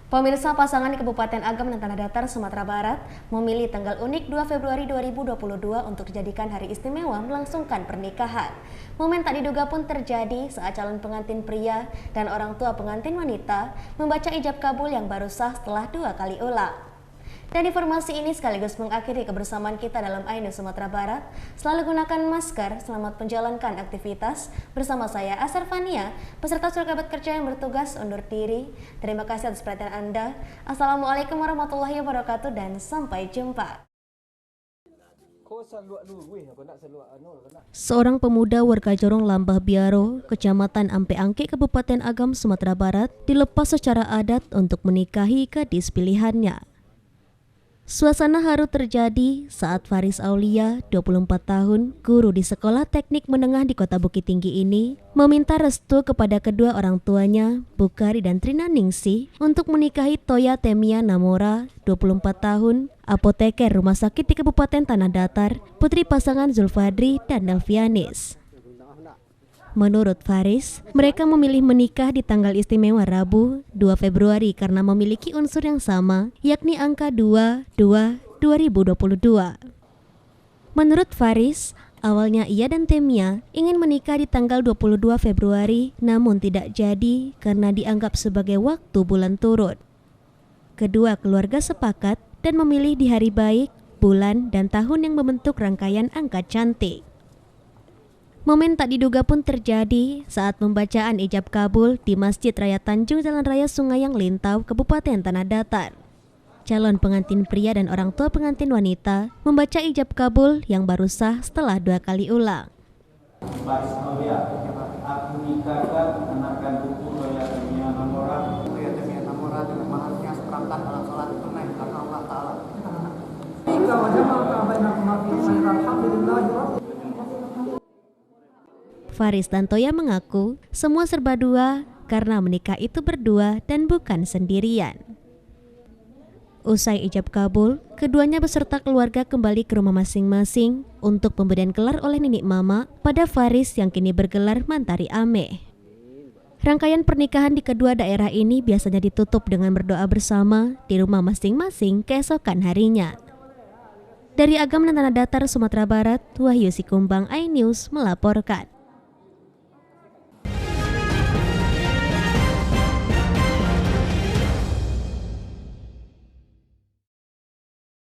Pemirsa, pasangan di Kabupaten Agam dan Tanah Datar, Sumatera Barat memilih tanggal unik 2 Februari 2022 untuk dijadikan hari istimewa melangsungkan pernikahan. Momen tak diduga pun terjadi saat calon pengantin pria dan orang tua pengantin wanita membaca ijab kabul yang baru sah setelah 2 kali ulang. Dan informasi ini sekaligus mengakhiri kebersamaan kita dalam iNews Sumatera Barat. Selalu gunakan masker, selamat menjalankan aktivitas. Bersama saya Asar Fania, peserta surat kerja yang bertugas undur diri. Terima kasih atas perhatian Anda. Assalamualaikum warahmatullahi wabarakatuh dan sampai jumpa. Seorang pemuda warga Jorong Lambah Biaro, Kecamatan Ampe Angke, Kabupaten Agam, Sumatera Barat, dilepas secara adat untuk menikahi gadis pilihannya. Suasana haru terjadi saat Faris Aulia, 24 tahun, guru di Sekolah Teknik Menengah di Kota Bukit Tinggi ini, meminta restu kepada kedua orang tuanya, Bukari dan Trina Ningsih, untuk menikahi Toya Temia Namora, 24 tahun, apoteker rumah sakit di Kabupaten Tanah Datar, putri pasangan Zulfadri dan Nelvianis. Menurut Faris, mereka memilih menikah di tanggal istimewa Rabu, 2 Februari karena memiliki unsur yang sama, yakni angka 22-2022. Menurut Faris, awalnya ia dan Temia ingin menikah di tanggal 22 Februari, namun tidak jadi karena dianggap sebagai waktu bulan turun. Kedua keluarga sepakat dan memilih di hari baik, bulan, dan tahun yang membentuk rangkaian angka cantik. Momen tak diduga pun terjadi saat pembacaan ijab kabul di Masjid Raya Tanjung Jalan Raya Sungayang Lintau, Kabupaten Tanah Datar. Calon pengantin pria dan orang tua pengantin wanita membaca ijab kabul yang baru sah setelah 2 kali ulang. Faris Aulia, aku nikahkan anak kandungku Toya Temia Namora. Toya Temia Namora dengan maharnya seperangkat alat sholat tunai karena Allah Ta'ala. Faris dan Toya mengaku semua serba dua karena menikah itu berdua dan bukan sendirian. Usai ijab kabul, keduanya beserta keluarga kembali ke rumah masing-masing untuk pemberian gelar oleh nenek mama pada Faris yang kini bergelar Mantari Ame. Rangkaian pernikahan di kedua daerah ini biasanya ditutup dengan berdoa bersama di rumah masing-masing keesokan harinya. Dari Agam dan Tanah Datar, Sumatera Barat, Wahyu Sikumbang, iNews melaporkan.